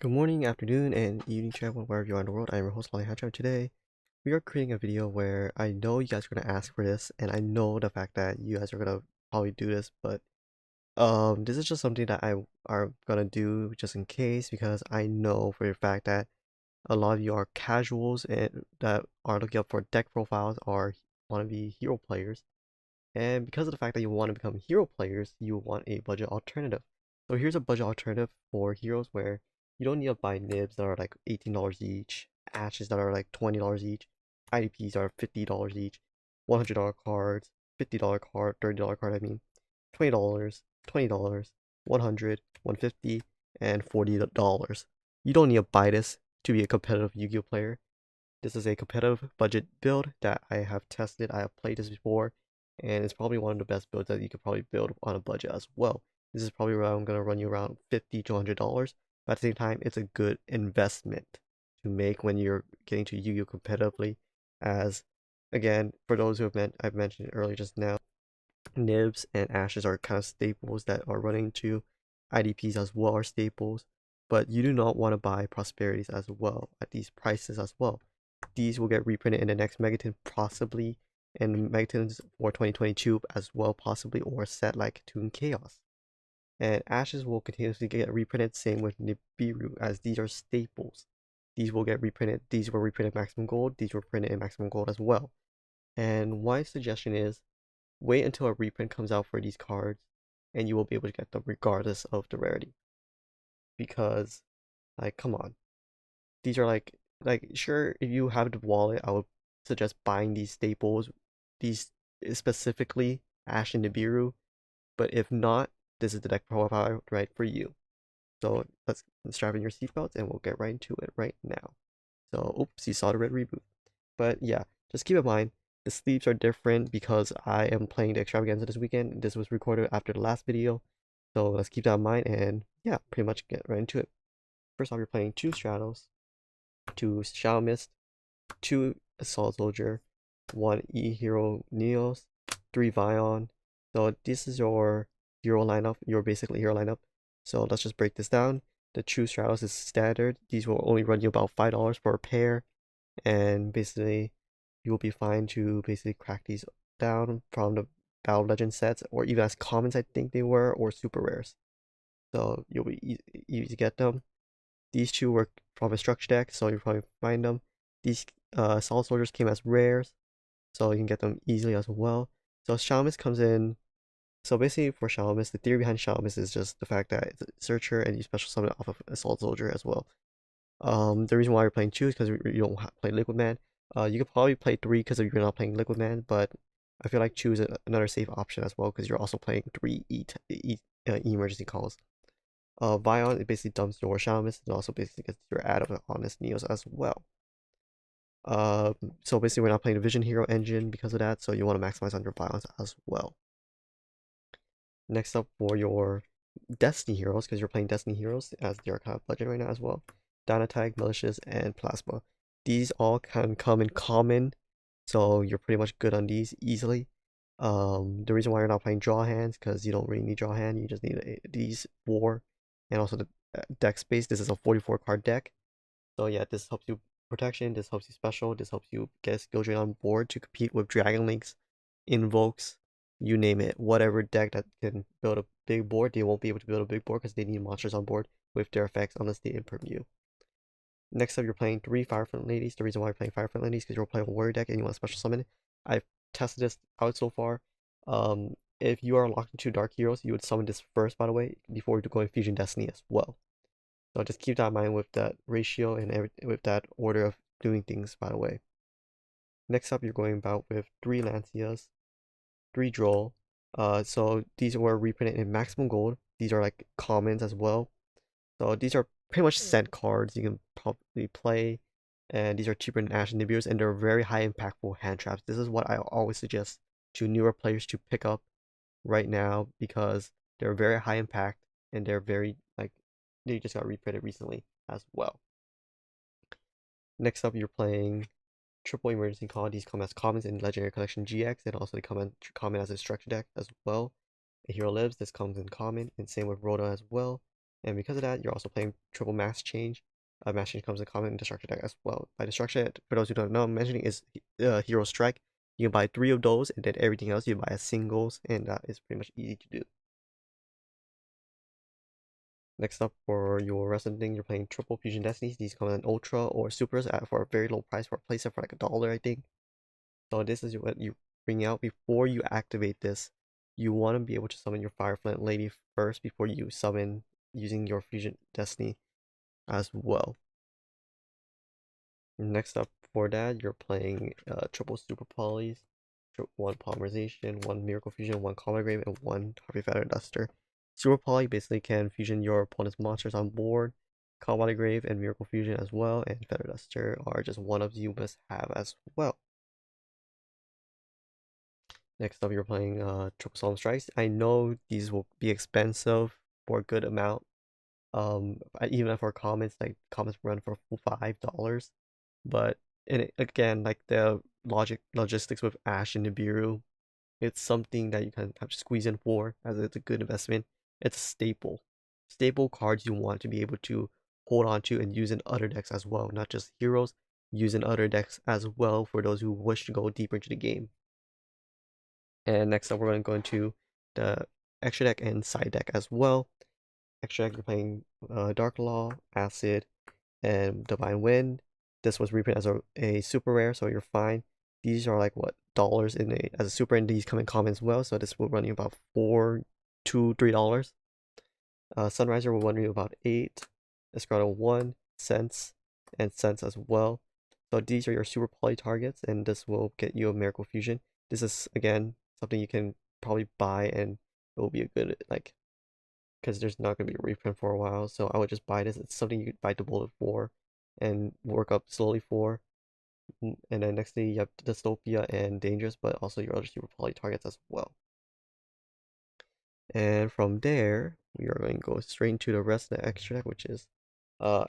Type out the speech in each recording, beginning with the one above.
Good morning, afternoon, and evening to everyone wherever you are in the world. I am your host, Lolly Hatcher. Today, we are creating a video where I know you guys are going to ask for this, and I know the fact that you guys are going to probably do this, but this is just something that I are going to do just in case, because I know for a fact that a lot of you are casuals and that are looking up for deck profiles or want to be hero players. And because of the fact that you want to become hero players, you want a budget alternative. So here's a budget alternative for heroes where you don't need to buy nibs that are like $18 each, ashes that are like $20 each, IDPs are $50 each, $100 cards, $50 card, $30 card, I mean, $20, $20, 100, 150, and $40. You don't need to buy this to be a competitive Yu-Gi-Oh player. This is a competitive budget build that I have tested. I have played this before, and it's probably one of the best builds that you could probably build on a budget as well. This is probably around going to run you around $50 to $100, but at the same time, it's a good investment to make when you're getting to Yu-Gi-Oh competitively. As again, for those who I've mentioned earlier just now, nibs and ashes are kind of staples that are running to IDPs as well are staples, but you do not want to buy prosperities as well at these prices as well. These will get reprinted in the next Megaton possibly, and Megatons for 2022 as well possibly, or set like Toon Chaos. And Ashes will continuously get reprinted, same with Nibiru, as these are staples. These will get reprinted, these were reprinted Maximum Gold, these were printed in Maximum Gold as well. And my suggestion is, wait until a reprint comes out for these cards, and you will be able to get them regardless of the rarity. Because, like, come on. These are like sure, if you have the wallet, I would suggest buying these staples, these specifically Ash and Nibiru. But if not, this is the deck profile right for you. So let's strap in your seatbelts and we'll get right into it right now. So oops, you saw the red reboot. But yeah, just keep in mind the sleeves are different because I am playing the extravaganza this weekend. This was recorded after the last video. So let's keep that in mind and yeah, pretty much get right into it. First off, you're playing two Stratos, two Shadow Mist, two Assault Soldier, one E-Hero Neos, three Vion. So this is your hero lineup, your basically hero lineup. So let's just break this down. The True Stratos is standard. These will only run you about $5 per pair, and basically you will be fine to basically crack these down from the Battle Legend sets, or even as commons I think they were, or super rares. So you'll be easy to get them. These two were from a structure deck, so you'll probably find them. These Solid Soldiers came as rares, so you can get them easily as well. So Shamus comes in. So basically for Shamus, the theory behind Shamus is just the fact that it's a searcher and you special summon it off of Assault Soldier as well. The reason why you're playing 2 is because you don't play Liquid Man. You could probably play 3 because you're not playing Liquid Man, but I feel like 2 is another safe option as well because you're also playing 3 emergency calls. Vion, it basically dumps your Shamus and also basically gets your add on this Neos as well. So basically we're not playing the Vision Hero engine because of that, so you want to maximize on your Violence as well. Next up for your Destiny Heroes, because you're playing Destiny Heroes as their kind of budget right now as well. Dynatag, Malicious, and Plasma. These all can come in common, so you're pretty much good on these easily. The reason why you're not playing draw hands, because you don't really need draw hand, you just need these 4, and also the deck space. This is a 44 card deck, so yeah, this helps you protection, this helps you special, this helps you get skill drain on board to compete with Dragon Links, Invokes, you name it. Whatever deck that can build a big board, they won't be able to build a big board because they need monsters on board with their effects unless they imperm you. Next up, you're playing 3 Firefront Ladies. The reason why you're playing Firefront Ladies is because you're playing a warrior deck and you want to special summon. I've tested this out so far. If you are locked into Dark Heroes, you would summon this first, by the way, before going Fusion Destiny as well. So just keep that in mind with that ratio and with that order of doing things, by the way. Next up, you're going about with 3 Lancias, 3 Droll. So these were reprinted in Maximum Gold. These are like commons as well. So these are pretty much sent cards you can probably play. And these are cheaper than Ash and Nibiru's, and they're very high impactful hand traps. This is what I always suggest to newer players to pick up right now because they're very high impact and they're very like they just got reprinted recently as well. Next up, you're playing Triple Emergency Call. These come as commons in Legendary Collection GX, and also they come in as a structure deck as well. A Hero Lives, this comes in common, and same with Rhoda as well. And because of that, you're also playing triple mass change. Mass change comes in common in Destruction deck as well. By Destruction, for those who don't know, I'm mentioning is Hero Strike. You can buy 3 of those, and then everything else you buy as singles, and that is pretty much easy to do. Next up, for your Resident thing, you're playing triple Fusion Destinies. These come in Ultra or Supers for a very low price for a playset for like $1, I think. So this is what you bring out before you activate this. You want to be able to summon your Fire Flint Lady first before you summon using your Fusion Destiny as well. Next up for that, you're playing triple Super Polys, 1 Polymerization, 1 Miracle Fusion, 1 Combat Grave, and 1 Harvey Feather Duster. Super Poly basically can fusion your opponent's monsters on board. Combat Grave and Miracle Fusion as well, and Feather Duster are just one of you must have as well. Next up, you're playing Triple Solemn Strikes. I know these will be expensive for a good amount. Even for comments, like comments run for $5. But again, like the logistics with Ashe and Nibiru, it's something that you can have to squeeze in for, as it's a good investment. It's a staple cards you want to be able to hold on to and use in other decks as well, not just heroes, use in other decks as well for those who wish to go deeper into the game. And next up, we're going to go into the extra deck and side deck as well. Extra deck, you're playing Dark Law, Acid, and Divine Wind. This was reprinted as a super rare, so you're fine. These are like what, dollars in as a super, and these come in common as well, so this will run you about $4 to $3. Sunriser will run you about 8. Escrado 1, Sense, and Sense as well. So these are your super poly targets, and this will get you a Miracle Fusion. This is again something you can probably buy, and it will be a good like, because there's not going to be a reprint for a while, so I would just buy this. It's something you could bite the bullet for and work up slowly for. And then nextly you have Dystopia and Dangerous, but also your other super poly targets as well. And from there, we are going to go straight into the rest of the extra deck, which is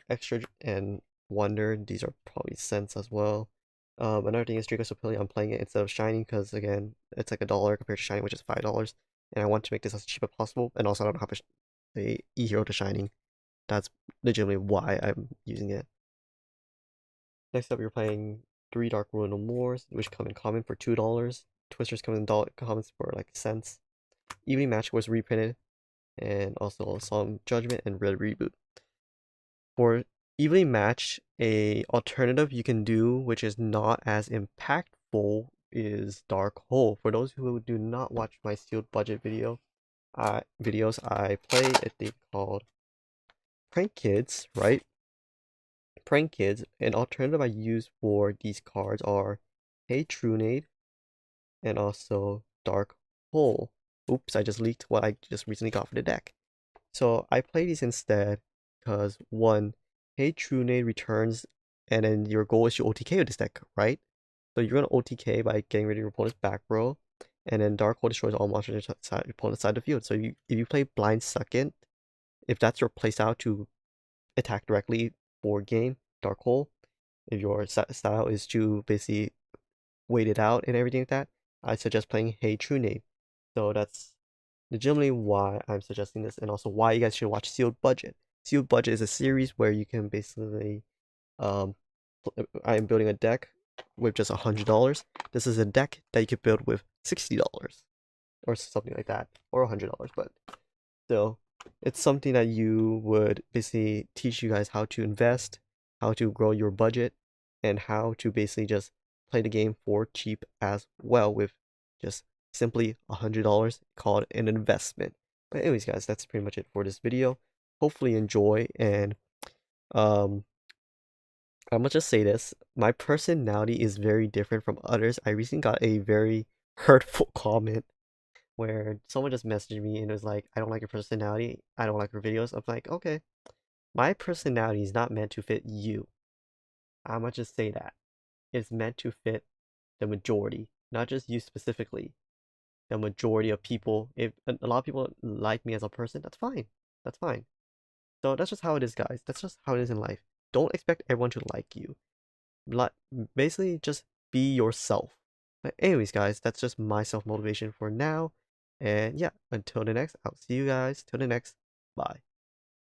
Extra and Wonder. These are probably Sense as well. Another thing is Draco Supili. I'm playing it instead of Shining because, again, it's like $1 compared to Shining, which is $5. And I want to make this as cheap as possible. And also, I don't have a E-Hero to Shining. That's legitimately why I'm using it. Next up, you're playing 3 Dark Ruin No Mores, which come in common for $2. Twisters come in commons for like cents. Evening Match was reprinted, and also Solemn Judgment and Red Reboot. For Evening Match, a alternative you can do, which is not as impactful, is Dark Hole. For those who do not watch my sealed budget videos, I play a thing called Prank Kids, right? Prank Kids. An alternative I use for these cards are Hey Trunade and also Dark Hole. Oops, I just leaked what I just recently got for the deck. So I play these instead because one, Hey Trunade returns, and then your goal is to OTK with this deck, right? So you're gonna OTK by getting rid of your opponent's back row, and then Dark Hole destroys all monsters on your opponent's side of the field. So if you play Blind Second, if that's your playstyle to attack directly for game, Dark Hole. If your style is to basically wait it out and everything like that, I suggest playing Hey Trunade. So that's legitimately why I'm suggesting this, and also why you guys should watch Sealed Budget. Sealed Budget is a series where you can basically, I am building a deck with just $100. This is a deck that you could build with $60 or something like that, or $100, but still, it's something that you would basically teach you guys how to invest, how to grow your budget, and how to basically just play the game for cheap as well with just simply $100 called an investment. But anyways, guys, that's pretty much it for this video. Hopefully you enjoy, and I'm gonna just say this. My personality is very different from others. I recently got a very hurtful comment where someone just messaged me and was like, I don't like your personality, I don't like your videos. I'm like, okay, my personality is not meant to fit you. I'm gonna just say that. It's meant to fit the majority, not just you specifically. The majority of people. If a lot of people like me as a person, that's fine. That's fine. So that's just how it is, guys. That's just how it is in life. Don't expect everyone to like you. Basically, just be yourself. But anyways, guys, that's just my self-motivation for now. And yeah, until the next, I'll see you guys till the next. Bye.